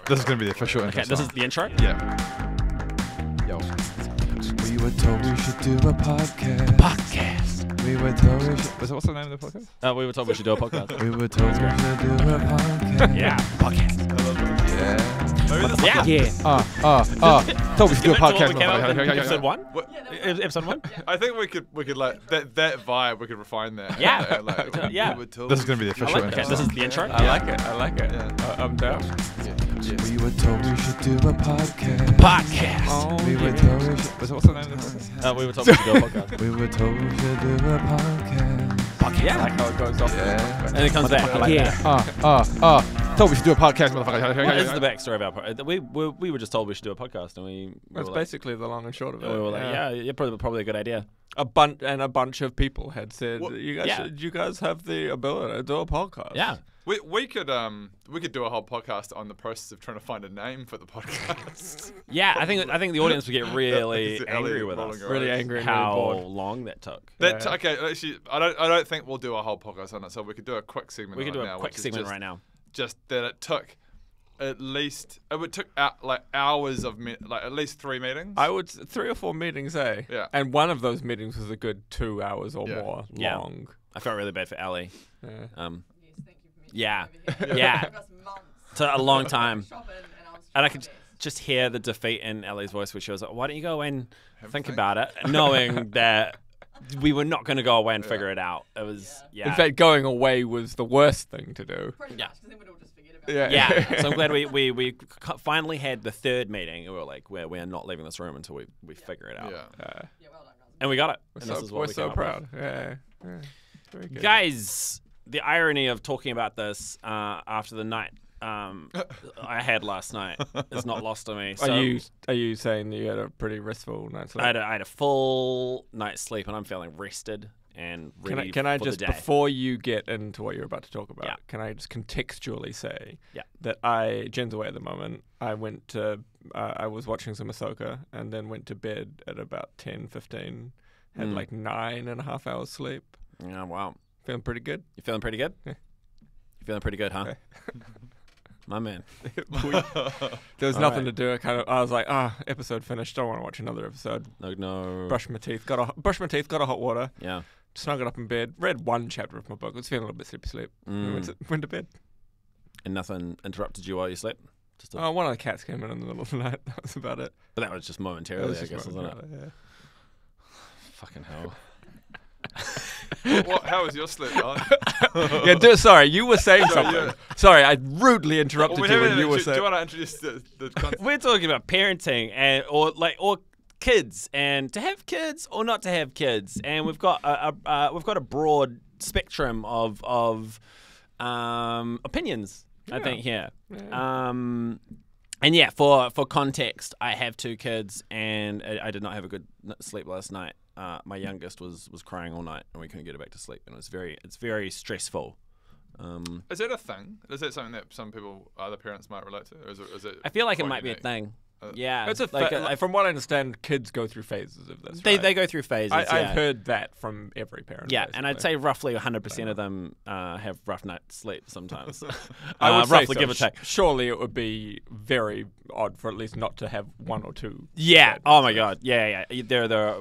This is going to be the official intro. Okay, this is the intro? Yeah. Yo. We were told we should do a podcast. Podcast. We were told we should. What's the name of the podcast? We were told we should do a podcast. We were told we should do a podcast. Yeah, podcast. Yeah. Told we should do a podcast. Episode 1? What? Episode 1? I think we could like that vibe. We could refine that. Yeah. Yeah. We were told this is going to be the official Okay, intro. this is the intro? I like it. Yeah. I'm down. We were told we should do a podcast. Podcast. We were told we should. What's the name of the podcast? We were told we should do a podcast. We were told we should do a podcast. Podcast. I like how it goes off. Yeah. And it comes back. I like that. Told we should do a podcast, motherfucker. What is the backstory of our podcast? We were just told we should do a podcast, and we That's were basically the long and short of it. we were like, yeah, probably a good idea. A bunch of people had said, What? you guys have the ability to do a podcast. Yeah. We could do a whole podcast on the process of trying to find a name for the podcast. Yeah, I think the audience would get really Is it angry Ellie with us. rolling her Really eyes? angry and How really bored. long that took. That Yeah. okay. Actually, I don't think we'll do a whole podcast on it. So we could do a quick segment. We could on do it a now, quick which is segment just- right now. Just that it took at least hours of at least 3 meetings. I would 3 or 4 meetings, eh? Yeah. And one of those meetings was a good 2 hours or Yeah. more Yeah. long. I felt really bad for Ali. Yeah. Yes, thank you for Yeah. meeting Yeah. It took us months. To a long time. Shopping, and And I I could was just hear the defeat in Ellie's voice, where she was like, why don't you go and think think. about it, knowing that we were not going to go away and figure it out. It was, yeah. In fact, going away was the worst thing to do. pretty Yeah. much, because then we'd all just forget about Yeah. it. Yeah, so I'm glad we finally had the third meeting. And we were like, we're not leaving this room until we figure it out. Yeah. Yeah, well done, guys. And we got it. We're And this so, is what we're we so came up proud. with. Yeah. Very good. Guys, the irony of talking about this after the night I had last night is not lost on me. So Are you saying that you had a pretty restful night's sleep? I had a full night's sleep, and I'm feeling rested and ready Can I for just, the day. before you get into what you're about to talk about, Yeah. can I just contextually say Yeah. that Jen's away at the moment. I went to, I was watching some Ahsoka and then went to bed at about 10:15. Had like 9.5 hours sleep. Yeah, wow. Feeling pretty good. You feeling pretty good? Yeah. You feeling pretty good, huh? Yeah. My man. There was All nothing right. to do. I was like, episode finished. Don't want to watch another episode. No. Brush my teeth. Got a hot water. Yeah. Snuggled up in bed. Read one chapter of my book. Was feeling a little bit sleepy. Went to bed. And nothing interrupted you while you slept? Just One of the cats came in the middle of the night. That was about it. but that was just That momentarily, was I just guess, wasn't it? yeah. Fucking hell. How was your sleep, Alan? Yeah, sorry, you were saying So, something. yeah. Sorry, I rudely interrupted Well, you when you were do you saying. want to introduce the concept? We're talking about parenting or kids, and to have kids or not to have kids, and we've got a broad spectrum of opinions. I think here. And yeah, for context, I have 2 kids, and I did not have a good sleep last night. My youngest was crying all night, and we couldn't get her back to sleep, and it's very stressful. Is that a thing? Is that something that some people, other parents might relate to? Or is it I feel like it quite might be a unique? thing. Yeah, It's a from what I understand, kids go through phases of this. they right? go through phases. I've yeah. heard that from every parent. Yeah, and I'd basically. say roughly 100% of them have rough night's sleep sometimes. I would say roughly so. give or take. Surely it would be very odd for at least not to have 1 or 2. Yeah. bad Oh my nights. God. Yeah. They're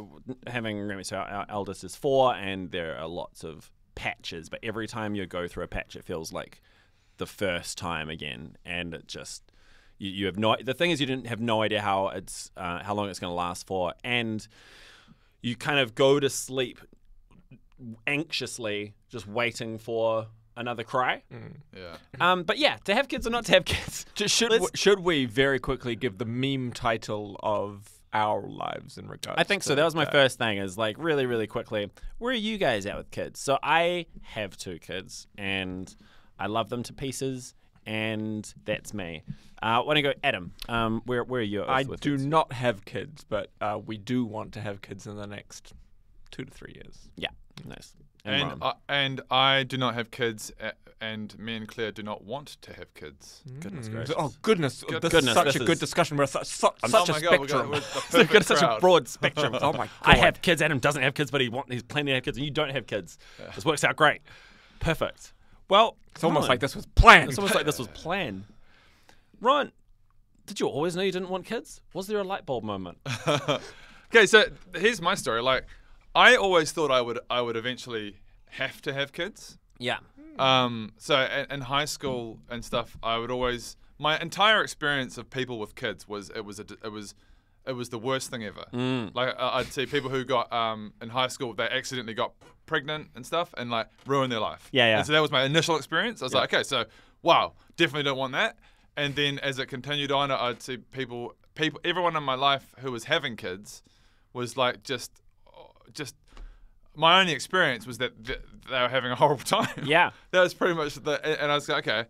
having. So our eldest is 4, and there are lots of patches. But every time you go through a patch, it feels like the first time again, and it just. You have no. The thing is, you didn't have no idea how long it's going to last for, and you kind of go to sleep anxiously, just waiting for another cry. Yeah. But yeah, to have kids or not to have kids. Should we very quickly give the meme title of our lives in regards? I think so. to That was my first thing. Is like really, really quickly. Where are you guys at with kids? So I have 2 kids, and I love them to pieces. And that's me. Why don't you go, Adam? Where are you? I with do kids? not have kids, but we do want to have kids in the next 2 to 3 years. Yeah, nice. And I do not have kids, and me and Claire do not want to have kids. Goodness gracious. Oh goodness! This Goodness, is such this a good is- discussion. We're such Oh a my God, we're spectrum. the We've perfect got such a crowd. broad spectrum. Oh my I God. have kids. Adam doesn't have kids, but he's planning to have kids, and you don't have kids. This works out great. Perfect. Well, It's almost Ron, like this was planned. It's almost like this was planned. Ron, Did you always know you didn't want kids? Was there a light bulb moment? Okay, so here's my story. Like, I always thought I would eventually have to have kids. Yeah. So in high school and stuff, I would always my entire experience of people with kids was it was the worst thing ever. Like I'd see people who got in high school, they accidentally got pregnant and stuff and like ruined their life. Yeah. And so that was my initial experience. I was like, okay, so wow, definitely don't want that. And then as it continued on, I'd see people, everyone in my life who was having kids was like just my only experience was that they were having a horrible time. Yeah. That was pretty much and I was like, okay,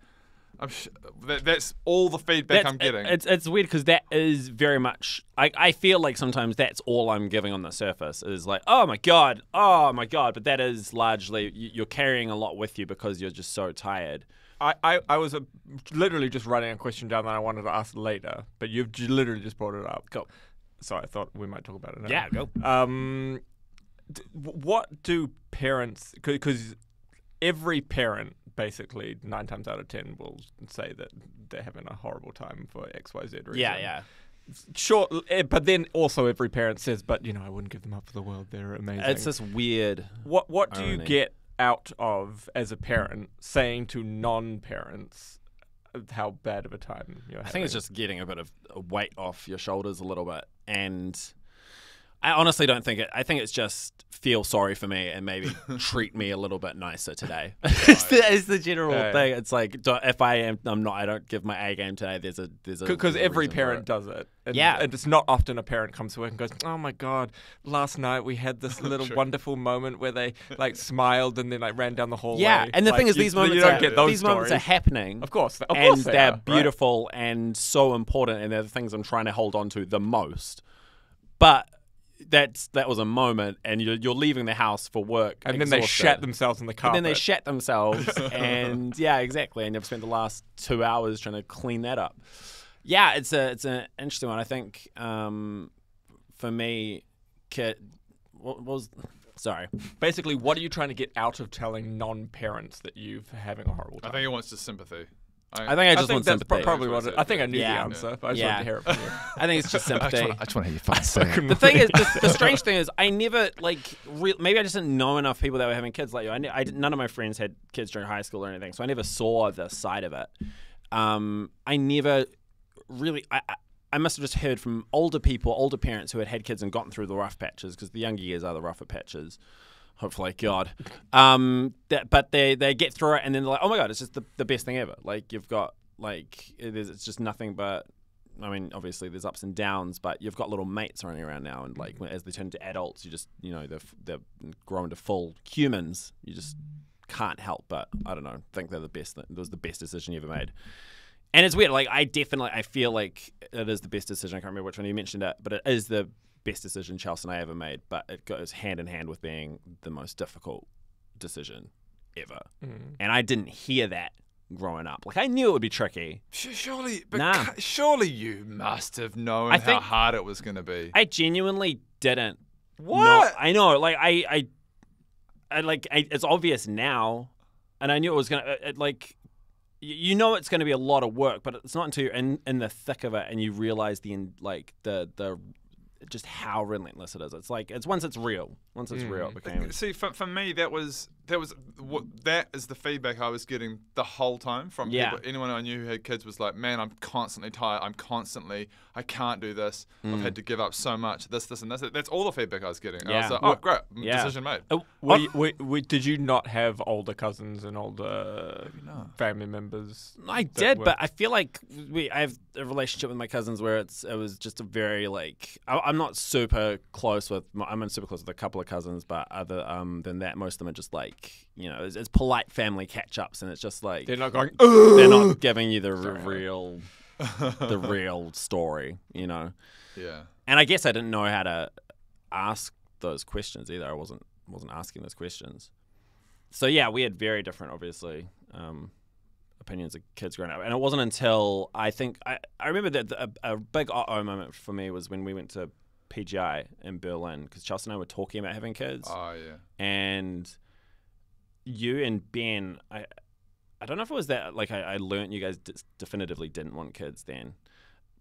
that's all the feedback I'm getting. It's weird because that is very much. I feel like sometimes that's all I'm giving on the surface is like, oh my god, but that is largely you're carrying a lot with you because you're just so tired. I was literally just writing a question down that I wanted to ask later, but you've literally just brought it up. Go. So I thought we might talk about it now. Yeah, go. What do parents? Because every parent, basically 9 times out of 10, will say that they're having a horrible time for XYZ reason. Yeah. Sure, but then also every parent says, but I wouldn't give them up for the world. They're amazing. It's this weird. What do you irony. get out of as a parent saying to non-parents how bad of a time you're having? I think it's just getting a bit of a weight off your shoulders a little bit, and I honestly don't think it. I think it's just feel sorry for me and maybe treat me a little bit nicer today. It's the general thing. It's like if I don't give my A game today. There's a because every parent does it. And, and it's not often a parent comes to work and goes, "Oh my god, last night we had this little wonderful moment where they like smiled and then like ran down the hallway." Yeah, and the thing is, these moments are happening. Of course, and they're are, beautiful and so important, and they're the things I'm trying to hold on to the most. But that was a moment, and you're leaving the house for work, and then they shat themselves in the carpet. And then they shat themselves, and yeah, exactly. And you've spent the last 2 hours trying to clean that up. Yeah, it's an interesting one. I think for me, basically, what are you trying to get out of telling non-parents that you're having a horrible time? I think it wants just sympathy. I think I just want sympathy. That's probably what I think I knew the answer, but I just wanted to hear it from you. I think it's just sympathy. I just want to hear you fucking say it. The thing is, the strange thing is, I never maybe I just didn't know enough people that were having kids like you. None of my friends had kids during high school or anything, so I never saw the side of it. I never really. I must have just heard from older parents who had kids and gotten through the rough patches, because the younger years are the rougher patches. Hopefully, God. But they get through it, and then they're like, oh my God, it's just the best thing ever. Like, you've got, it's just nothing but, I mean, obviously there's ups and downs, but you've got little mates running around now, and as they turn into adults, you just, they're grown to full humans. You just can't help but, I don't know, think they're the best. It was the best decision you ever made. And it's weird. Like, I feel like it is the best decision. I can't remember which one you mentioned it, but it is the best decision Chelsea and I ever made. But it goes hand in hand with being the most difficult decision ever. And I didn't hear that growing up. Like, I knew it would be tricky. Surely you must have known how hard it was going to be. I genuinely didn't. What? I know. Like, I it's obvious now, and I knew it was going to, you know it's going to be a lot of work, but it's not until you're in the thick of it and you realize the just how relentless it is. It's once it's real. It became. See, for me, that is the feedback I was getting the whole time from people. Anyone I knew who had kids was like, man, I'm constantly tired. I can't do this. I've had to give up so much. This, and this. That's all the feedback I was getting. I was like, oh, great. Decision made. Did you not have older cousins and older family members? I did, but I feel like I have a relationship with my cousins where it was just a very I'm not super close with. I'm super close with a couple of cousins, but other than that, most of them are just it's polite family catch-ups, and it's just like they're not going. They're not giving you the real story, Yeah. And I guess I didn't know how to ask those questions either. I wasn't asking those questions. So yeah, we had very different, obviously, opinions of kids growing up, and it wasn't until I remember that a big moment for me was when we went to PGI in Berlin, because Chelsea and I were talking about having kids. Oh yeah. And you and Ben, I don't know if it was that I learned you guys definitively didn't want kids then,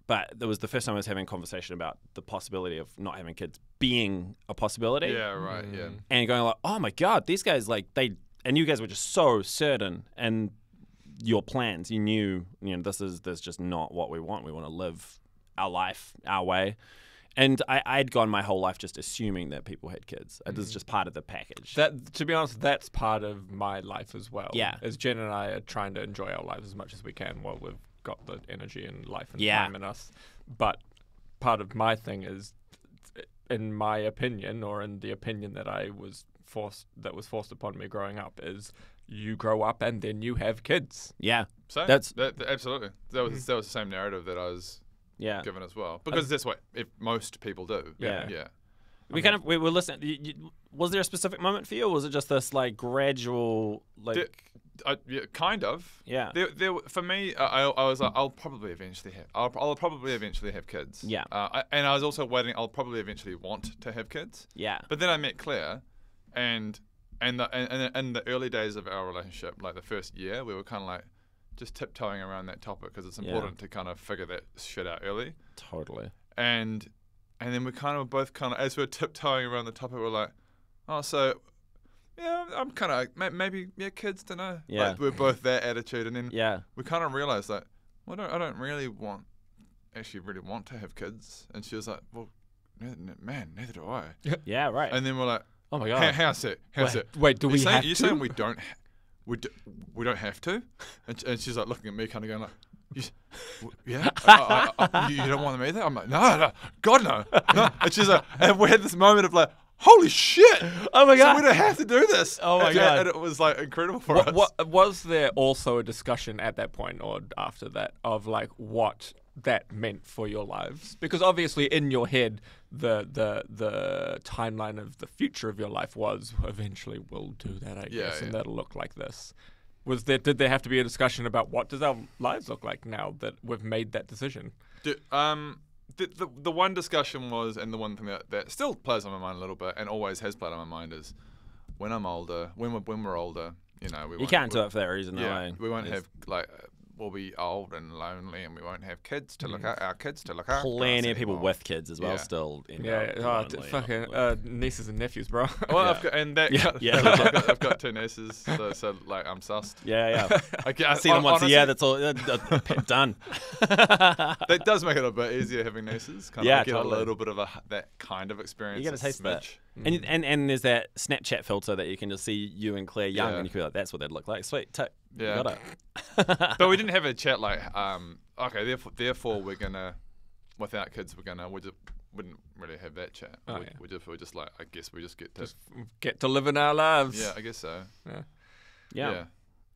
but there was the first time I was having a conversation about the possibility of not having kids being a possibility. Yeah, right, yeah. And going like, oh my God, these guys, like, and you guys were just so certain and your plans. You knew, this is just not what we want. We want to live our life our way. And I'd gone my whole life just assuming that people had kids. It was just part of the package. That, to be honest, that's part of my life as well. Yeah. As Jen and I are trying to enjoy our lives as much as we can while we've got the energy and life and time in us. But part of my thing is, in my opinion, or in the opinion that was forced upon me growing up, is you grow up and then you have kids. Yeah. So absolutely. That was the same narrative that I was given as well, because that's what most people do. Yeah. We were listening. Was there a specific moment for you, or was it just this like gradual like? Kind of. Yeah. There for me, I was like, I'll probably eventually have kids. Yeah. And I was also waiting. I'll probably eventually want to have kids. Yeah. But then I met Claire, and in the early days of our relationship, like the first year, we were kind of like just tiptoeing around that topic because it's important to kind of figure that shit out early. Totally. And then we kind of both as we were tiptoeing around the topic, we're like, oh, so yeah, I'm kind of maybe kids, don't know. Yeah. Like, we're both that attitude, and then we kind of realized that I don't really want to have kids. And she was like, well, man, neither do I. Yeah, right. And then we're like, oh my God, how's it? Wait, do we have to? You're saying we don't have to? And she's like looking at me, kind of going like, yeah, you don't want them either? I'm like, no, God no. And she's like, and we had this moment of like, holy shit! Oh my God, so we don't have to do this. Oh my God, and it was like incredible for us. Was there also a discussion at that point or after that of like what that meant for your lives? Because obviously in your head, the timeline of the future of your life was eventually we'll do that, I guess, and that'll look like this. Did there have to be a discussion about what does our lives look like now that we've made that decision? The one discussion was, and the one thing that still plays on my mind a little bit and always has played on my mind is when I'm older, when we're older, you can't do it for that reason. We won't have like. We'll be old and lonely, and we won't have kids to look at. Our kids to look after. Plenty of people with kids as well, still. Fucking nieces and nephews, bro. Well, I've got two nieces, so like I'm sussed. Yeah. I see them once a year. That's all done. That does make it a bit easier having nieces. Kind of get totally. a little bit of that kind of experience. You get a taste of that. And there's that Snapchat filter that you can just see you and Claire young, and you can be like, that's what they'd look like. Sweet, tick. Yeah. Got it. But we didn't have a chat like, okay, therefore we're gonna, without kids, we wouldn't really have that chat. We're just like, I guess we just get to live in our lives. Yeah, I guess so. Yeah.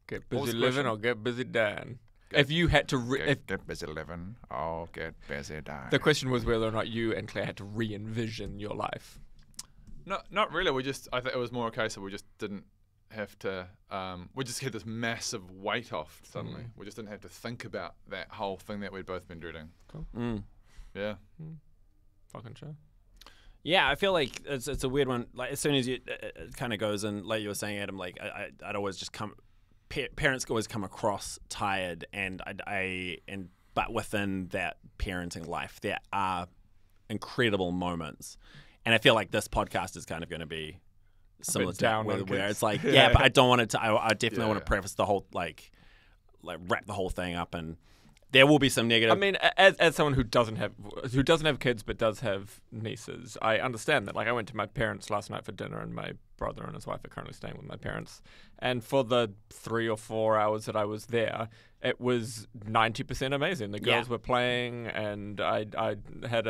Get busy living or get busy dying. If you had to get busy living or get busy dying. The question was whether or not you and Claire had to re-envision your life. No, not really. I think it was more a case of we just didn't have to. We just had this massive weight off suddenly. We just didn't have to think about that whole thing that we'd both been dreading. Cool. Yeah. Fucking sure. Yeah, I feel like it's a weird one. Like as soon as it kind of goes in, like you were saying, Adam. Like I'd always just parents always come across tired, but within that parenting life, there are incredible moments. And I feel like this podcast is kind of going to be similar to that, where it's like, but I don't want it to. I definitely want to preface the whole like wrap the whole thing up, and there will be some negative. I mean, as someone who doesn't have kids but does have nieces, I understand that. Like, I went to my parents last night for dinner, and my brother and his wife are currently staying with my parents. And for the 3 or 4 hours that I was there, it was 90% amazing. The girls were playing, and I had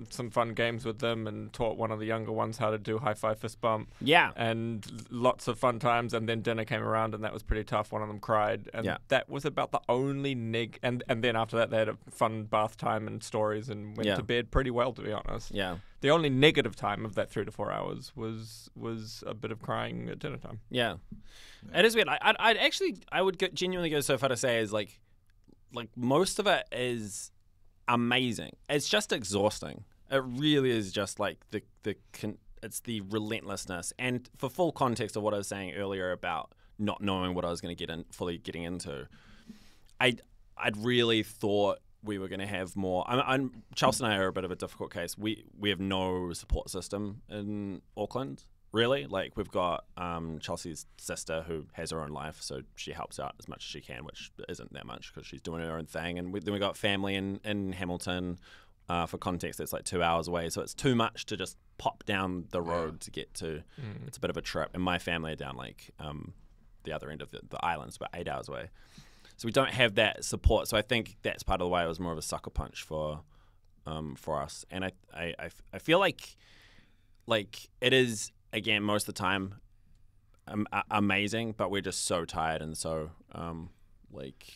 some fun games with them and taught one of the younger ones how to do high five fist bump. Yeah. And lots of fun times. And then dinner came around, and that was pretty tough. One of them cried. And that was about the only And then after that, they had a fun bath time and stories and went to bed pretty well, to be honest. Yeah. The only negative time of that 3 to 4 hours was a bit of crying at dinner time. Yeah. It is weird. I would genuinely go so far to say is like most of it is amazing. It's just exhausting. It really is just like it's the relentlessness. And for full context of what I was saying earlier about not knowing what I was going to fully getting into, I'd really thought we were going to have more. Chelsea and I are a bit of a difficult case. We have no support system in Auckland, really. Like, we've got Chelsea's sister who has her own life, so she helps out as much as she can, which isn't that much because she's doing her own thing. And then we got family in Hamilton. For context, it's like 2 hours away, so it's too much to just pop down the road to get to. It's a bit of a trip. And my family are down like the other end of the island, it's about 8 hours away. So we don't have that support. So I think that's part of the way it was more of a sucker punch for us. And I feel like it is, again, most of the time amazing, but we're just so tired and so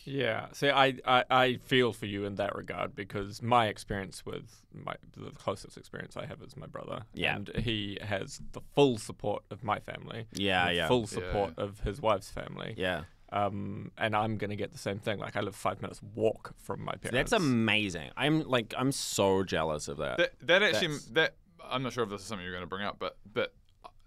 Yeah. See, I feel for you in that regard because my experience with the closest experience I have is my brother. Yeah. And he has the full support of my family. Yeah. Full support of his wife's family. Yeah. And I'm going to get the same thing. Like, I live 5 minutes walk from my parents. That's amazing. I'm so jealous of that. That I'm not sure if this is something you're going to bring up, but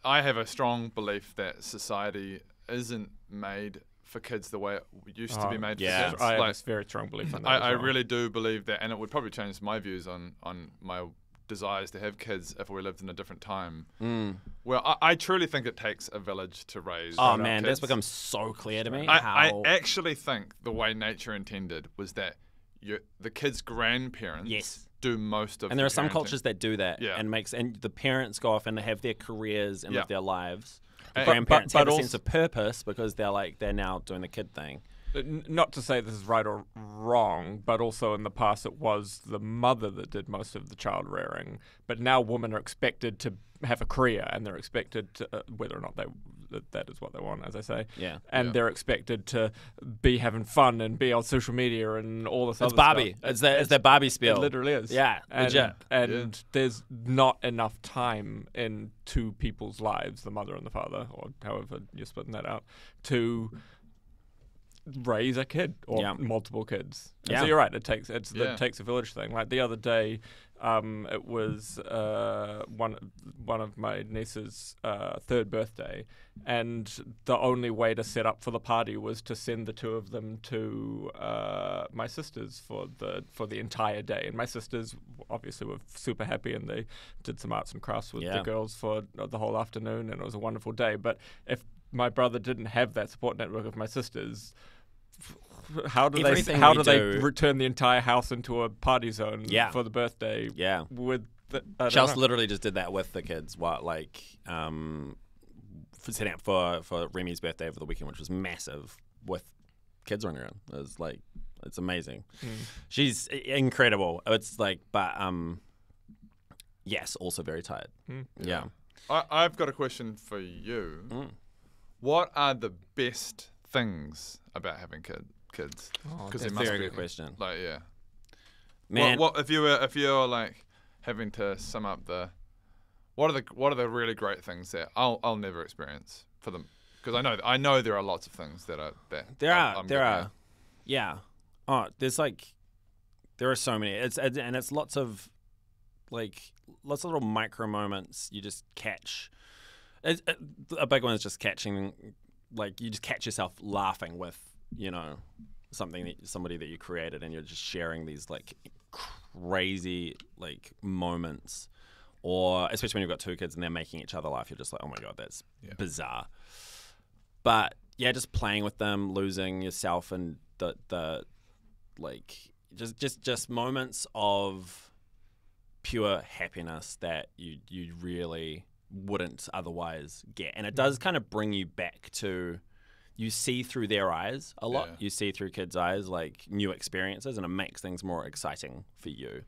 I have a strong belief that society isn't made for kids the way it used to be made for kids. I have a very strong belief in that. I really do believe that, and it would probably change my views on my desires to have kids if we lived in a different time. Well, I truly think it takes a village to raise man, kids. that's become so clear to me. I actually think the way nature intended was that the kids' grandparents do most of and there are the some parenting. cultures that do that and the parents go off and have their careers and live their lives. The grandparents have a sense of purpose because they're now doing the kid thing. Not to say this is right or wrong, but also in the past it was the mother that did most of the child rearing. But now women are expected to have a career, and they're expected to, whether or not that is what they want, as I say. Yeah. And they're expected to be having fun and be on social media and all this It's other Barbie. stuff. It's that Barbie spiel. It literally is. Yeah, legit. And there's not enough time in two people's lives, the mother and the father, or however you're splitting that out, to raise a kid or multiple kids. And so you're right. It takes a village thing. Like the other day, it was one of my niece's third birthday, and the only way to set up for the party was to send the two of them to my sisters for the entire day. And my sisters obviously were super happy, and they did some arts and crafts with the girls for the whole afternoon, and it was a wonderful day. But if my brother didn't have that support network of my sisters, how do they return the entire house into a party zone for the birthday? Yeah, with Chelsea literally just did that with the kids. Setting up for Remy's birthday over the weekend, which was massive, with kids running around. It was it's amazing. She's incredible. It's yes, also very tired. Yeah. I've got a question for you. What are the best things about having kids? That's a very good question. Man, what if you're like having to sum up what are the really great things that I'll never experience for them? Because I know there are lots of things that there are. Yeah. Oh, there are so many. It's lots of little micro moments you just catch. A big one is just catching. You just catch yourself laughing with, somebody that you created, and you're just sharing these crazy moments, or especially when you've got two kids and they're making each other laugh, you're just like, oh my god, that's bizarre. But yeah, just playing with them, losing yourself, and just moments of pure happiness that you really wouldn't otherwise get. And it does kind of bring you back to, you see through their eyes a lot. You see through kids' eyes new experiences, and it makes things more exciting for you.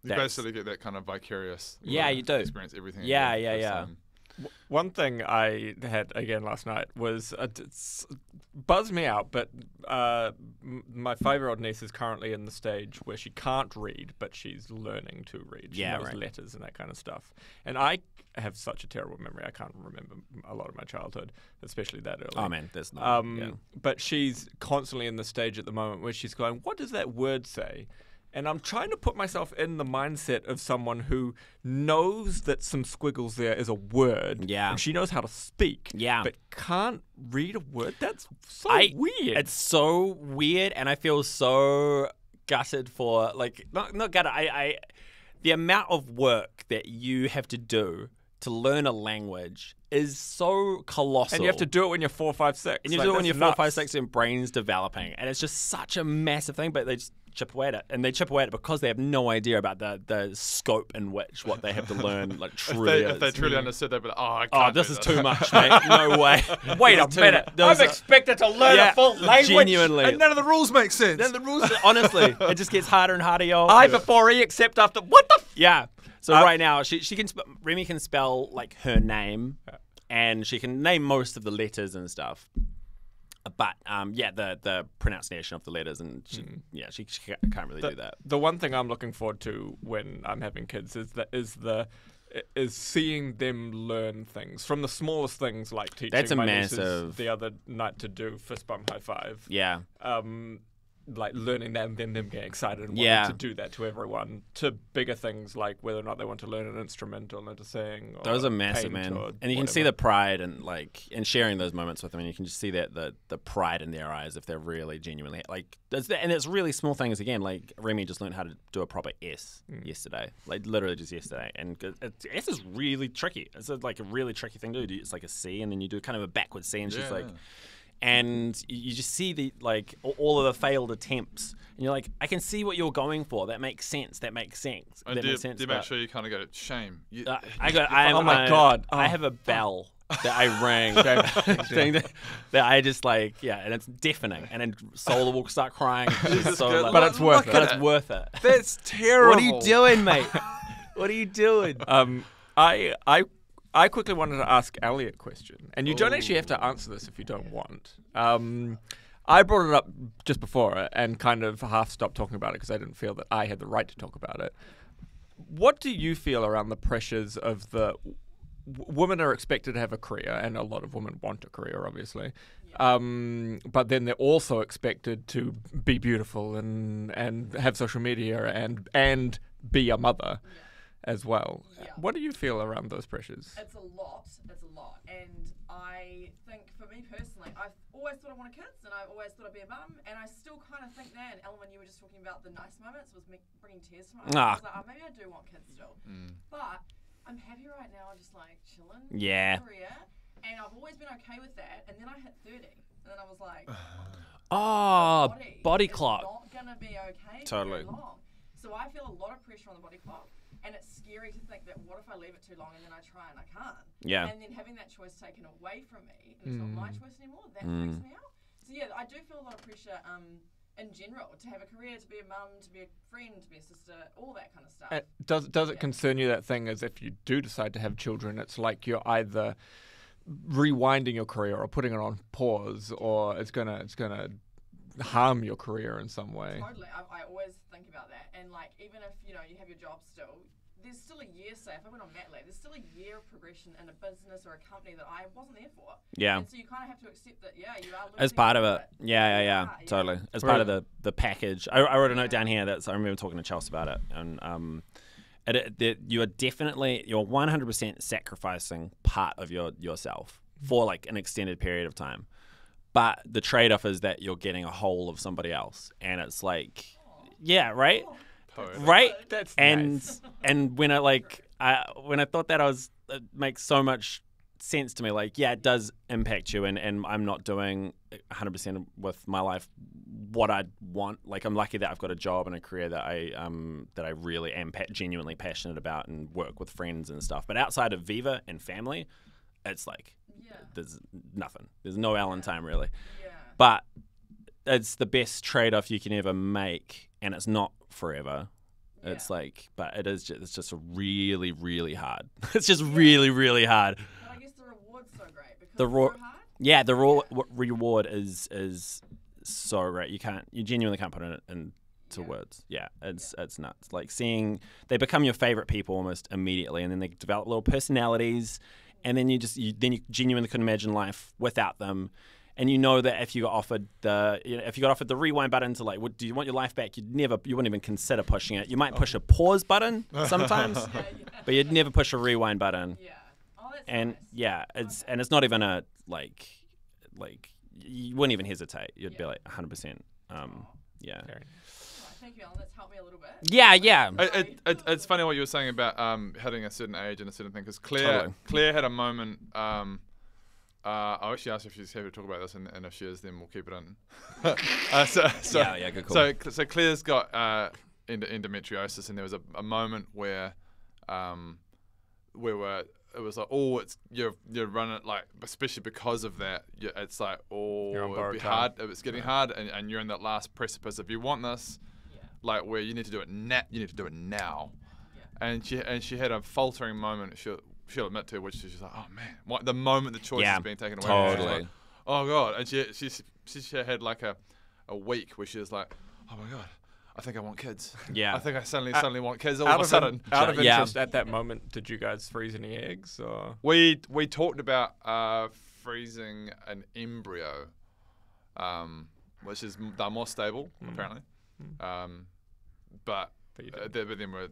You basically get that kind of vicarious you do experience everything. Yeah. One thing I had again last night was buzzed me out, but my 5-year-old niece is currently in the stage where she can't read, but she's learning to read. She knows letters and that kind of stuff. And I have such a terrible memory. I can't remember a lot of my childhood, especially that early. Oh man, there's no. But she's constantly in the stage at the moment where she's going, "What does that word say?" And I'm trying to put myself in the mindset of someone who knows that some squiggles there is a word. Yeah. And she knows how to speak. Yeah. But can't read a word. That's so weird. It's so weird, and I feel so gutted for like not gutted. I the amount of work that you have to do to learn a language is so colossal. And you have to do it when you're 4, 5, 6. And you do it when you're 4, 5, 6 and brain's developing. And it's just such a massive thing, but they just chip away at it. And they chip away at it because they have no idea about the scope in which what they have to learn like truly if they truly understood, they'd be like, I oh, can't this do is this. too much, mate. No way. Wait a minute. I'm expected to learn a full language. Genuinely. And none of the rules make sense. Then the rules, honestly, it just gets harder and harder, y'all. I before E except after. What the? Yeah. So right now, she can Remy can spell like her name, and she can name most of the letters and stuff. But the pronunciation of the letters, and she can't really do that. The one thing I'm looking forward to when I'm having kids is seeing them learn things from the smallest things, like teaching That's a my massive nieces the other night to do fist bump high five. Yeah. Like learning that and then them getting excited and Yeah. wanting to do that to everyone, to bigger things like whether or not they want to learn an instrument or learn to sing. Or Those are massive, paint man. or And you can see whatever. the pride and and sharing those moments with them, and you can just see that the pride in their eyes if they're really genuinely like. And it's really small things again. Like Remy just learned how to do a proper S yesterday, like literally just yesterday. And S is really tricky. It's a really tricky thing to do. It's like a C, and then you do kind of a backward C, and she's like. And you just see the all of the failed attempts, and you're like, I can see what you're going for. That makes sense. That makes sense. And do you make sure you kind of go, shame. Oh my God. I have a bell that I ring that I just and it's deafening, and then Solar will start crying. She's so good. loud. But it's worth it. But it's worth it. That's terrible. What are you doing, mate? What are you doing? I quickly wanted to ask Elliot a question, and you don't actually have to answer this if you don't want. I brought it up just before and kind of half stopped talking about it because I didn't feel that I had the right to talk about it. What do you feel around the pressures of the women are expected to have a career, and a lot of women want a career, obviously, but then they're also expected to be beautiful and have social media and be a mother. As well. Yeah. What do you feel around those pressures? It's a lot. And I think for me personally, I've always thought I wanted kids, and I've always thought I'd be a mum, and I still kind of think that. And Ellen, you were just talking about the nice moments, was me bringing tears to my eyes. I was like, oh, maybe I do want kids still. But I'm happy right now, just like chilling. Yeah. Career, and I've always been okay with that. And then I hit 30, and then I was like, Oh, body is clock. not gonna be okay. Totally. For very long. So I feel a lot of pressure on the body clock. And it's scary to think that what if I leave it too long and then I try and I can't? Yeah. And then having that choice taken away from me, and it's not my choice anymore, that freaks me out. So yeah, I do feel a lot of pressure in general to have a career, to be a mum, to be a friend, to be a sister, all that kind of stuff. Does it concern you, that thing, as if you do decide to have children, it's like you're either rewinding your career or putting it on pause, or it's gonna harm your career in some way? Totally. I always think about that. And like, even if, you have your job still, there's still a year, say, if I went on mat leave, there's still a year of progression in a business or a company that I wasn't there for. Yeah. And so you kind of have to accept that, you are losing As part of out it. Yeah, totally. As part of the package. I wrote a note down here I remember talking to Chelsea about it, and you're 100% sacrificing part of yourself for like an extended period of time. But the trade-off is that you're getting a whole of somebody else, and it's like, yeah, right, right. That's nice. And when I thought that, it makes so much sense to me. Like, yeah, it does impact you, and I'm not doing 100% with my life what I want. Like, I'm lucky that I've got a job and a career that I really am genuinely passionate about, and work with friends and stuff. But outside of Viva and family, it's like, there's nothing. There's no Allen time, really. Yeah. But it's the best trade-off you can ever make, and it's not forever. Yeah. It's like, but it's just really, really hard. It's just really, really hard. But I guess the reward's so great because The it's raw- so hard. Yeah, the reward is so great. You genuinely can't put it into words. Yeah, it's nuts. Like seeing they become your favorite people almost immediately, and then they develop little personalities. And then you genuinely couldn't imagine life without them, and you know that if you got offered the rewind button to like, do you want your life back? You wouldn't even consider pushing it. You might push a pause button sometimes, but you'd never push a rewind button. Yeah. Oh, that's And nice. yeah, it's not even a like you wouldn't even hesitate. You'd be like 100%. Yeah. Thank Thank you, Alan. That's helped me a little bit. Yeah, yeah. It's funny what you were saying about hitting a certain age and a certain thing, because Totally. Claire had a moment. I actually asked her if she's happy to talk about this, and if she is, then we'll keep it in. Yeah, good call. So Claire's got endometriosis, and there was a moment where it was like, oh, you're running, like, especially because of that, it's like, oh, You're on it'd borrowed be time. hard. It's getting hard, and you're in that last precipice. If you want this, like, where you need to do it you need to do it now. And she had a faltering moment. She'll admit to, which she's like, oh man, the moment the choice is being taken away. Totally. Like, oh god, and she had like a week where she was like, oh my god, I think I want kids. Yeah. I think I suddenly want kids all of a sudden. Out of Yeah. interest, at that moment, did you guys freeze any eggs? Or We talked about freezing an embryo, which is they're more stable apparently, but. you But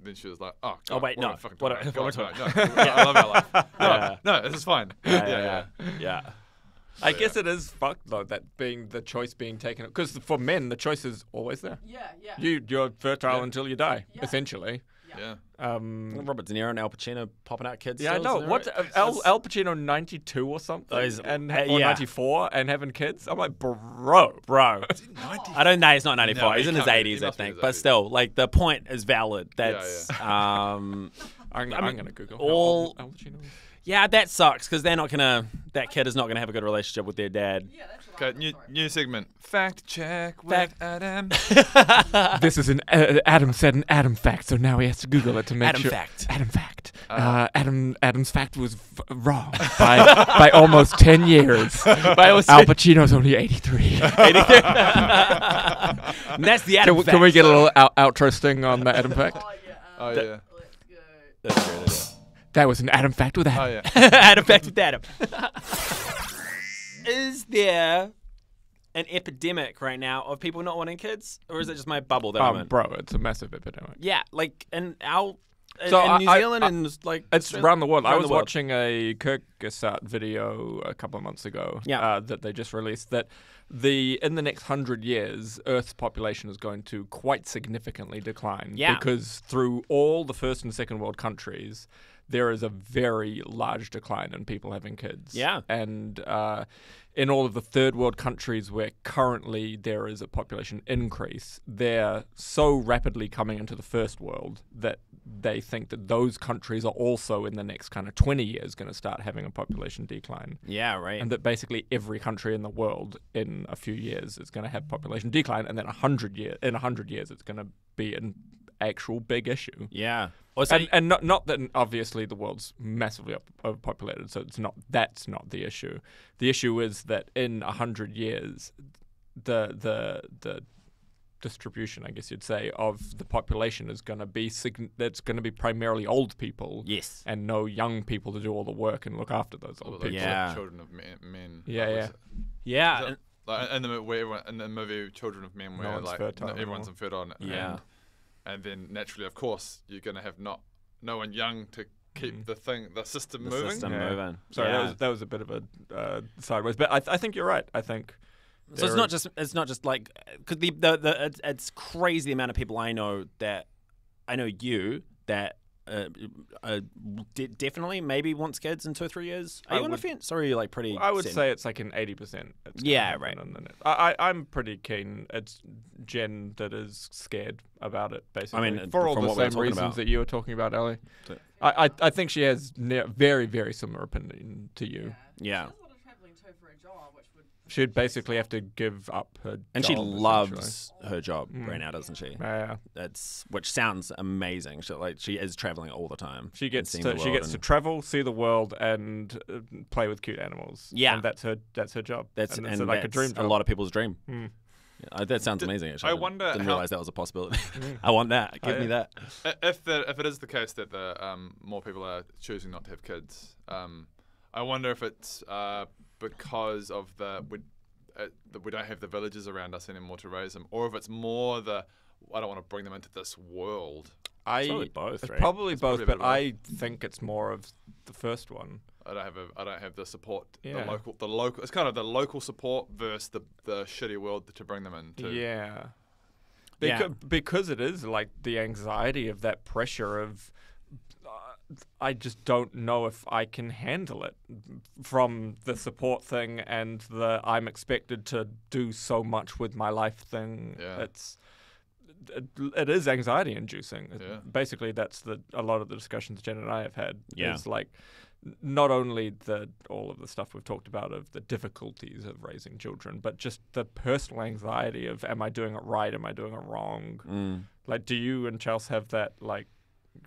then she was like, "Oh, God, Oh, wait, what no. am I fucking What talking am I about? talking No, I love our life. Yeah. No, this is fine. Yeah. I guess it is fucked though, that being the choice being taken, because for men the choice is always there. Yeah. You're fertile Yeah. until you die, Yeah. essentially. Yeah. Robert De Niro and Al Pacino popping out kids. Yeah, I still, know. isn't What it right? Al Pacino 92 or something, Those- or yeah. 94 and having kids? I'm like, bro. I don't know. He's not 94. No, he's he in his can't be. He 80s, I must be in think. his But 80s. still, like, the point is valid. That's I'm gonna Google all- how old Al Pacino is. yeah, that sucks because they're not gonna. That kid is not gonna have a good relationship with their dad. Yeah, that's what Okay, I thought. new segment. Fact check with Fact- Adam. This is an Adam said an Adam fact, so now he has to Google it to make Adam sure. fact. Adam fact. Adam's fact was wrong by almost 10 years. Al Pacino's only 83. And that's the Adam fact. Can we get a little outro sting on the Adam fact? Oh yeah. Oh yeah. Let's go. That's great, isn't That was an Adam fact with Adam. Oh yeah. it? Adam fact with Adam. Is there an epidemic right now of people not wanting kids, or is it just my bubble that I'm in? Bro, it's a massive epidemic. Yeah, like in So in New I- Zealand I- and like It's around the world. I around was the world. watching a Kyrgyzstan video a couple of months ago that they just released that in the next 100 years, Earth's population is going to quite significantly decline. Yeah. Because through all the first and second world countries, there is a very large decline in people having kids. Yeah. And in all of the third world countries where currently there is a population increase, they're so rapidly coming into the first world that they think that those countries are also in the next kind of 20 years going to start having a population decline. Yeah, right. And that basically every country in the world in a few years is going to have population decline, and then in 100 years it's going to be an actual big issue. Yeah. Also, And not that obviously the world's massively overpopulated, so that's not the issue. The issue is that in 100 years, the distribution, I guess you'd say, of the population is going to be that's going to be primarily old people. yes. And no young people to do all the work and look after those old people. Yeah. Children of men. Yeah, Like, yeah. was it- Yeah. is it- like, in the movie Children of Men, where one's like fertile everyone's anymore. infertile. Yeah. And then naturally, of course, you're gonna have no one young to keep the system the moving. system Yeah. moving. Sorry, Yeah. that was a bit of a sideways, but I think you're right. I think So it's not just like because it's crazy the amount of people I know that definitely maybe wants kids in 2 or 3 years. Are I you on the would- fence? Or are you like pretty? I would set? say it's like an 80%. Yeah, right. I'm pretty keen. It's Jen that is scared about it, basically. mean, for all from the what we were same talking reasons about. that you were talking about, Ellie. So- I think she has very, very similar opinion to you. Yeah. She does a lot of traveling too for a job, which would. She'd basically have to give up her And job, she essentially. loves her job right now, doesn't she? Yeah. Which sounds amazing. She is traveling all the time. She and gets seeing to the she world gets to and- travel, see the world, and play with cute animals. Yeah. and that's her job. That's and and it's like a dream that's job. a lot of people's dream. Mm. Yeah, that sounds amazing. Actually, I wonder Didn't how- realize that was a possibility. I want that. Give me that. If it is the case that the more people are choosing not to have kids, I wonder if it's because of that we don't have the villages around us anymore to raise them, or if it's more I don't want to bring them into this world. Probably both, It's right? probably It's both, probably a but bit of I think it's more of the first one. I don't have the support. Yeah. The local. It's kind of the local support versus the shitty world to bring them into. Yeah. Because it is like the anxiety of that pressure of I just don't know if I can handle it, from the support thing and the I'm expected to do so much with my life thing. Yeah. It is anxiety inducing. Yeah. Basically, that's a lot of the discussions Jen and I have had. Yeah. Is like not only all of the stuff we've talked about of the difficulties of raising children, but just the personal anxiety of, am I doing it right? Am I doing it wrong? Like, do you and Chelsea have that, like,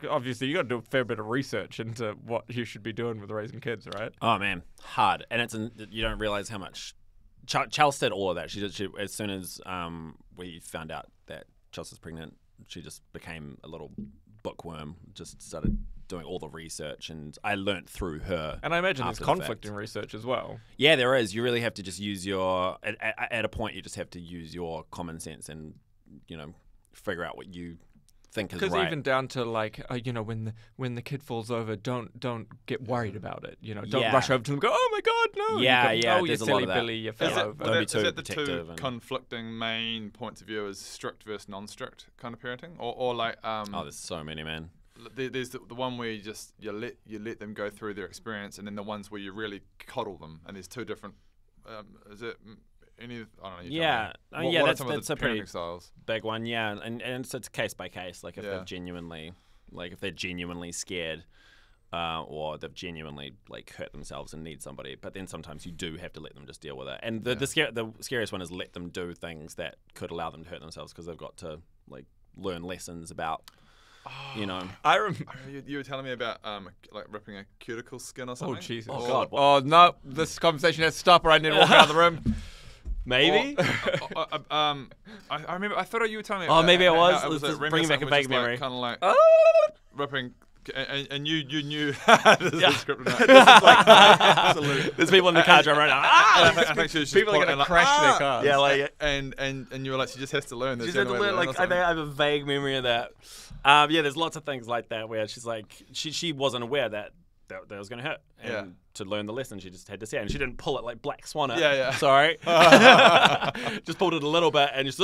obviously you got to do a fair bit of research into what you should be doing with raising kids, right? Oh man, hard, and you don't realize how much. Chelsea did all of that. She as soon as we found out that Chelsea's pregnant, she just became a little bookworm. Just started doing all the research, and I learnt through her. And I imagine there's after the conflict fact. in research as well. Yeah, there is. You really have to just use your at a point. You just have to use your common sense and figure out what you think is right. Because even down to like, when the kid falls over, don't get worried about it. Don't rush over to them and go, oh my God, no. Yeah, you go, yeah. Oh, you There's a lot silly of that. Billy, you fell over. Don't be Is too that the two protective and- conflicting main points of view as strict versus non-strict kind of parenting, or like Oh, there's so many, man. there's the one where you let them go through their experience, and then the ones where you really coddle them, and there's two different. Is it any? I don't know. Yeah, What are some of that's the a pretty parenting styles? big one. Yeah, and it's case by case. Like if Yeah. they're genuinely scared, or they've genuinely like hurt themselves and need somebody. But then sometimes you do have to let them just deal with it. And the scariest one is let them do things that could allow them to hurt themselves, because they've got to like learn lessons about. I remember. You were telling me about like ripping a cuticle skin or something. Oh, Jesus. Oh, God. Oh, no. This conversation has to stop or I need to walk out of the room. Maybe. I remember. I thought you were telling me. Oh, maybe it was. how Let's just Remy bring or back a something was vague just, memory. Kind of like ripping, and you knew. This Yeah. is scripted now. Absolutely. There's people in the car driving around. I think she was just People are pointing going to like, crash their cars. Yeah, like and you were like, she just has to learn. she There's just had to no way learn. or Like I think something. I have a vague memory of that. Yeah, there's lots of things like that where she's like, she wasn't aware that was going to hurt. And Yeah. to learn the lesson, she just had to say it. And she didn't pull it like Black Swan it. Yeah, yeah. Sorry. Just pulled it a little bit and just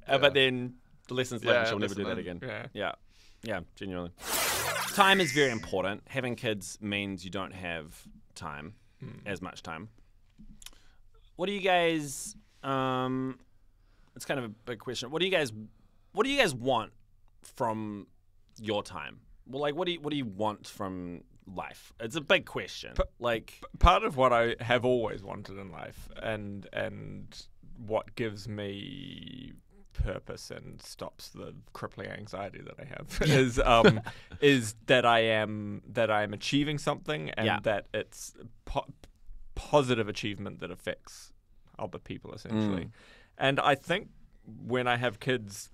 but then the lesson's learned. Yeah, She'll never lesson do that learned. again. Yeah. Yeah, genuinely. Time is very important. Having kids means you don't have time, as much time. What do you guys? It's kind of a big question. What do you guys want from your time? Well, like, what do you want from life? It's a big question. Part of what I have always wanted in life and what gives me purpose and stops the crippling anxiety that I have is that I am achieving something, and that it's positive achievement that affects other people essentially. And I think when I have kids,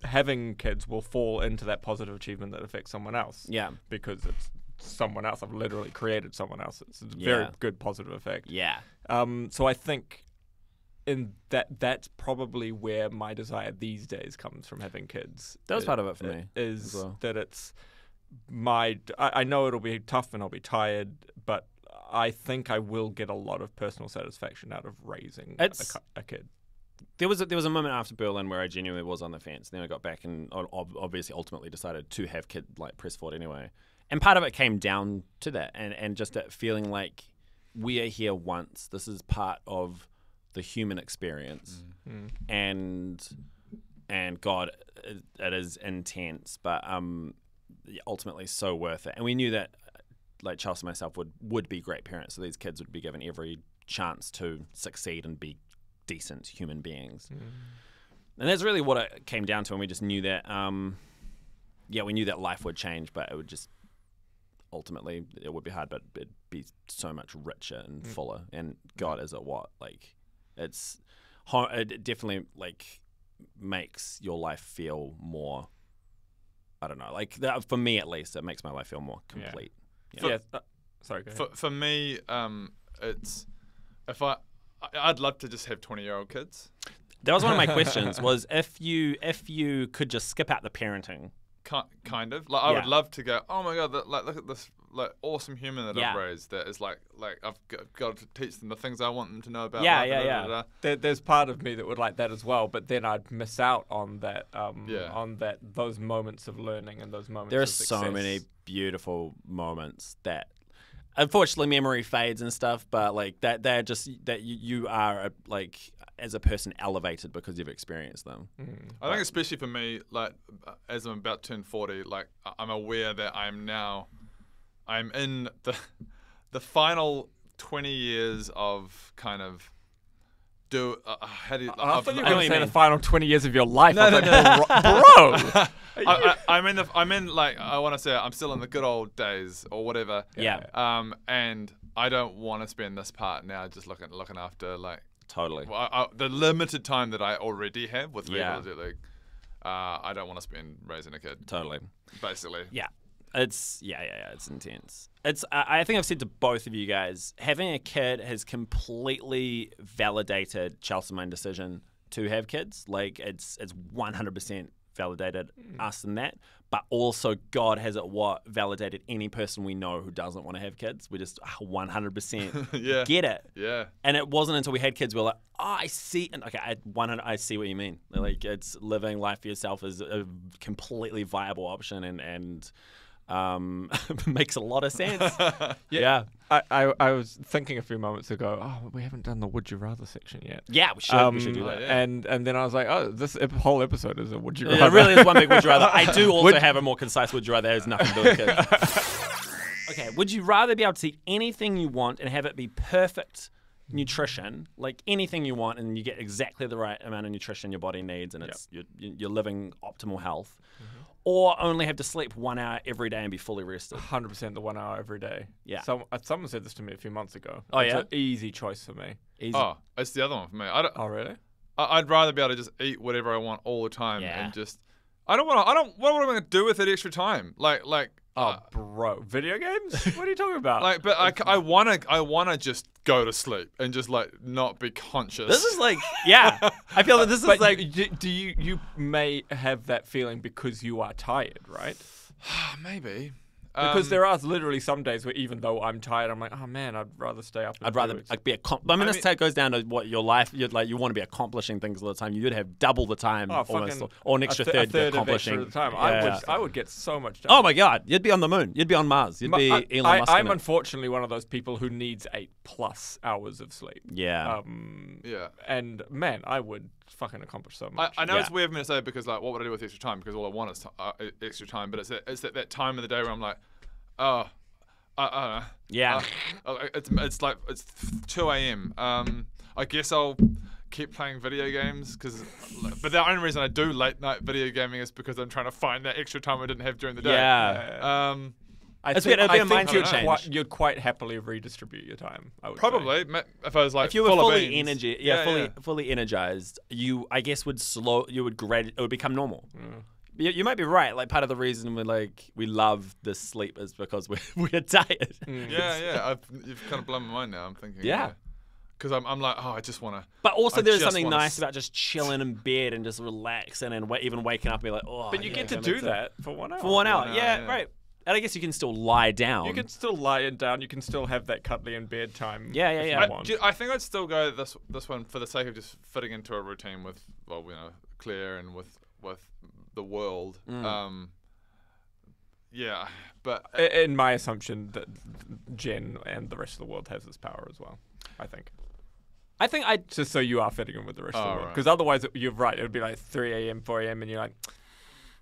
having kids will fall into that positive achievement that affects someone else. Yeah. Because it's someone else. I've literally created someone else. It's a very good positive effect. Yeah. So I think in that's probably where my desire these days comes from having kids. That was part of it for me Is as well. that it's I know it'll be tough and I'll be tired, but I think I will get a lot of personal satisfaction out of raising a kid. There was a moment after Berlin where I genuinely was on the fence. Then I got back and obviously ultimately decided to have kid, like press forward anyway. And part of it came down to that and just that feeling like we are here once. This is part of the human experience. And God, it is intense, but ultimately so worth it. And we knew that like Chelsea and myself would be great parents, so these kids would be given every chance to succeed and be decent human beings. And that's really what it came down to, and we just knew that we knew that life would change, but it would just ultimately it would be hard, but it'd be so much richer and fuller. And God, is it what? Like it definitely like makes your life feel more, I don't know, like that, for me at least, it makes my life feel more complete. Sorry, go ahead. For me, it's I'd love to just have 20-year-old kids. That was one of my questions. Was if you could just skip out the parenting. Kind of like I would love to go. Oh my God! Look at this! awesome human that Yeah. I've raised. That is like I've got to teach them the things I want them to know about. Yeah, life, yeah, and yeah. There's part of me that would like that as well, but then I'd miss out on that, those moments of learning and those moments. There are of success. so many beautiful moments that, unfortunately, memory fades and stuff. But like that, they're just that you are like as a person elevated because you've experienced them. I think especially for me, like as I'm about to turn 40, like I'm aware that I'm in the final 20 years of kind of how do you? I thought you were I know going what to you say the mean. final 20 years of your life. No, I was no, like, bro. I'm in like I want to say I'm still in the good old days or whatever. Yeah. And I don't want to spend this part now just looking after like Totally. the limited time that I already have with Yeah. Viva League. I don't want to spend raising a kid. Totally. Basically. Yeah. It's it's intense. It's I think I've said to both of you guys, having a kid has completely validated Chelsea my decision to have kids. Like it's 100% validated us in that. But also God has it validated any person we know who doesn't want to have kids. We just 100% Yeah. get it. Yeah. And it wasn't until we had kids we were like, oh, I see. And okay, I see what you mean. Like it's living life for yourself is a completely viable option and makes a lot of sense. Yeah. I was thinking a few moments ago, we haven't done the would you rather section yet. Yeah, we should do that. yeah. And then I was like, this whole episode is a would you rather. Yeah, it really is one big would you rather. I do also have a more concise would you rather. That has nothing to do with kids. Okay, would you rather be able to eat anything you want and have it be perfect nutrition, like anything you want, and you get exactly the right amount of nutrition your body needs, and it's you're living optimal health, or only have to sleep 1 hour every day and be fully rested? 100% the 1 hour every day. Yeah. Someone said this to me a few months ago. Oh, It's yeah? an easy choice for me. Easy. Oh, it's the other one for me. Oh, really? I'd rather be able to just eat whatever I want all the time Yeah. and just. What am I going to do with that extra time? Bro, video games? What are you talking about? But I wanna just go to sleep and just like not be conscious. This is like, yeah. I feel that this is But like, do you may have that feeling because you are tired, right? maybe Because there are literally some days where even though I'm tired, I'm like, oh man, I'd rather stay up. I'd rather like be this goes down to what your life. You'd you want to be accomplishing things all the time. You'd have double the time, almost, or an extra third accomplishing. Of extra time. Yeah. I would get so much done. Oh my God, you'd be on the moon. You'd be on Mars. You'd be Elon Musk. I'm unfortunately one of those people who needs 8+ hours of sleep. Yeah. yeah. And man, I would fucking accomplish so much. I know Yeah. it's weird for me to say because like what would I do with extra time? Because all I want is extra time. But it's that time of the day where I'm like, oh, I don't know. Yeah. It's like it's 2 a.m. I guess I'll keep playing video games but the only reason I do late night video gaming is because I'm trying to find that extra time I didn't have during the day. Yeah. I It's think, it'd be a I think mindset change. you'd quite happily redistribute your time. I would say. Probably if I was like If you were full of fully beans. fully energized, you I guess would it would become normal. You might be right. Like part of the reason we love this sleep is because we're tired. Yeah. You've kind of blown my mind now. I'm thinking. Yeah. Because I'm like, I just want to. But also I there's just something wanna nice about just chilling in bed and just relaxing and even waking up and be like, oh. But you get to do that for 1 hour. for 1 hour. hour, Yeah, yeah. right. And I guess you can still lie down. You can still lie down. You can still have that cuddly in bed time. Yeah. if you want. I think I'd still go this one for the sake of just fitting into a routine with Claire and with the world. Yeah, but In my assumption that Jen and the rest of the world has this power as well. I think. Just so you are fitting in with the rest of the world. right. Because otherwise, you're right. It would be like 3 a.m., 4 a.m., and you're like,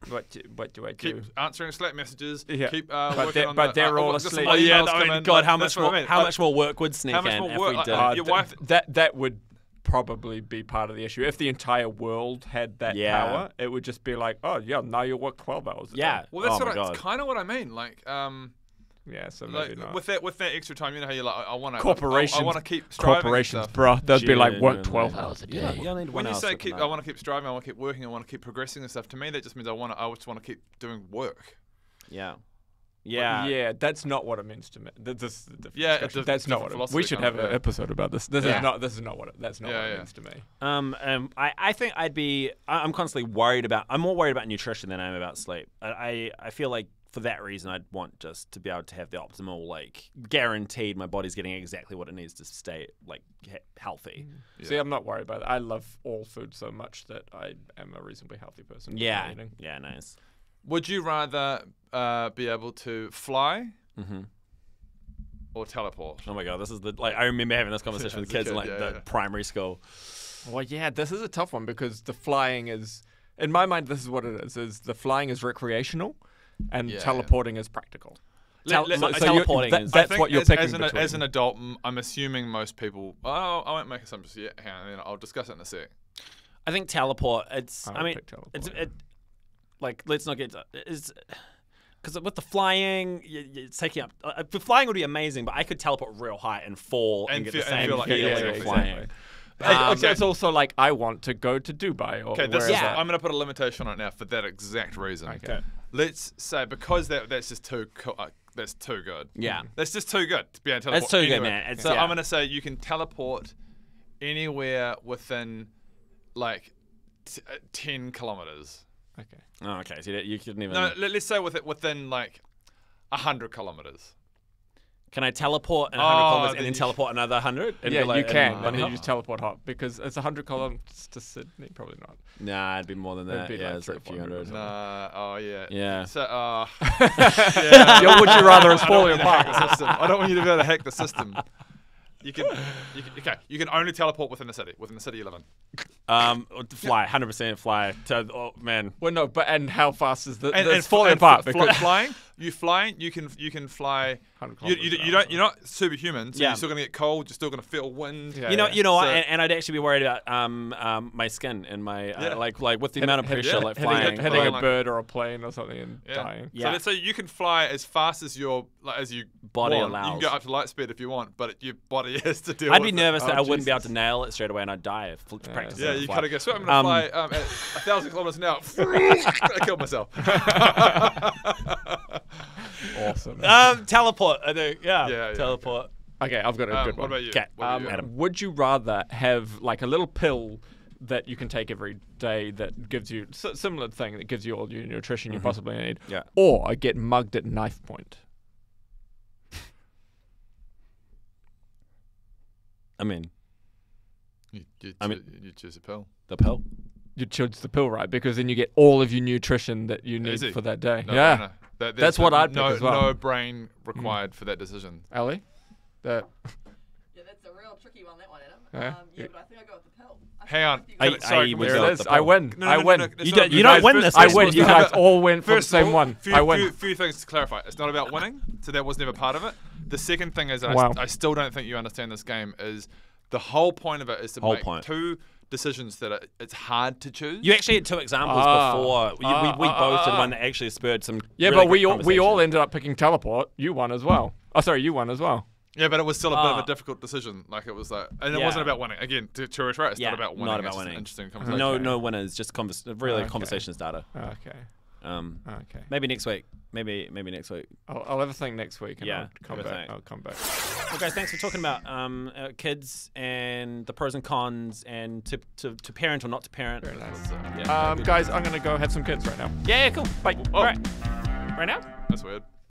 what do I do? keep answering Slack messages. Yeah. Keep But working they're- on but the, they're all got some asleep. more Oh yeah, emails come in. God, how That's much what more? I mean. How much more work would sneak how much in more if work- we did? your wife. That would probably be part of the issue. If the entire world had that Yeah. power, it would just be like, oh yeah, now you work 12 hours a day. Yeah. Well, that's oh my God. kind of what I mean. Like, Yeah, so maybe not. with that extra time, you know how you're like, I want to. Corporations. I want to keep striving. and Corporations, stuff. bro. They'd be like, work Genuinely. 12 hours a day. Yeah, you only need When 1 you hour say sleep a keep, night. I want to keep striving, I want to keep working, I want to keep progressing and stuff. To me, that just means I just want to keep doing work. Yeah. Yeah. Yeah, that's not what it means to me. This is a different Yeah, discussion. it's a that's not different what it, philosophy we should kind have of, an yeah. episode about this. This Yeah. is not. This is not what. That's not what Yeah, it yeah. means to me. I think I'm constantly worried about. I'm more worried about nutrition than I am about sleep. I feel like for that reason, I'd want just to be able to have the optimal, like, guaranteed my body's getting exactly what it needs to stay, like, healthy. Yeah. See, I'm not worried about it. I love all food so much that I am a reasonably healthy person. Yeah, nice. Would you rather be able to fly or teleport? Oh my god, this is I remember having this conversation with kids in the primary school. Well, yeah, this is a tough one because the flying is, in my mind, this is what it is the flying is recreational and teleporting is practical. Teleporting is... That's what you're picking between. As an adult, I'm assuming most people... Oh, I won't make assumptions yet. Hang on, I'll discuss it in a sec. I think teleport, let's not get... Because with the flying, it's taking up... the flying would be amazing, but I could teleport real high and fall and get the same feeling of flying. It's also like, I want to go to Dubai or wherever. I'm going to put a limitation on it now for that exact reason. Okay. Let's say, because that's just too that's too good. Yeah. That's just too good to be able to teleport That's too anywhere. good, man. I'm going to say you can teleport anywhere within, like, 10 kilometers. Okay. Oh, okay. So you couldn't even... No, let's say within, like, 100 kilometers. Can I teleport 100 kilometers and then teleport another 100? Yeah, you can. But you just teleport hop because it's 100 kilometers to Sydney. Probably not. Nah, it'd be more than that. It'd be yeah, like it's like a few hundred. Nah. Oh yeah. Yeah. So, Would you rather is falling apart? The system. I don't want you to be able to hack the system. You can only teleport within the city you live in. Fly, 100% fly. Oh man. Well, no, and how fast is the? And it's falling apart because flying. You can fly. You're not superhuman, so you're still gonna get cold. You're still gonna feel wind. Yeah, you know, and I'd actually be worried about my skin and my like with the amount of pressure, like flying, hitting a bird or a plane or something and dying. So let's say you can fly as fast as your body want. allows. You can go up to light speed if you want, but your body has to deal. I'd with be nervous that I wouldn't Jesus. be able to nail it straight away and I'd die if practicing. Yeah, you kind of go. So I'm gonna fly at 1,000 kilometers an hour. I killed myself. Awesome. Teleport. I think. Yeah. Teleport. Okay, I've got a good one. What about you? Okay. Adam? Would you rather have like a little pill that you can take every day that gives you similar thing that gives you all your nutrition you possibly need, or get mugged at knife point? I mean, you choose a pill. The pill. You choose the pill, right? Because then you get all of your nutrition that you need for that day. No. That's what I'd pick as well. No brain required for that decision. Ellie? Yeah, that's a real tricky one, that one, Adam. But I think I'll go with the pill. Hang on. There it is. I win. I win. You don't win this. I win. You guys all win for the same one. I win. Few things to clarify. It's not about winning, so that was never part of it. The second thing is, I still don't think you understand this game, is the whole point of it is to make two decisions that it's hard to choose. You actually had two examples before. We both did one that actually spurred some. Yeah, but we all ended up picking teleport. You won as well. Oh, sorry, you won as well. Yeah, but it was still a bit of a difficult decision. Like it was like, and it wasn't about winning. Again, to reiterate, it's not about winning. Not about winning. Interesting conversation. No winners, just conversation starter. Okay. Okay. Maybe next week. Maybe next week. I'll have a think next week. And I'll come back. Well, guys, thanks for talking about kids and the pros and cons and to parent or not to parent. Very nice. Guys, I'm gonna go have some kids right now. Yeah, cool. Bye. Oh. All right. Right now? That's weird.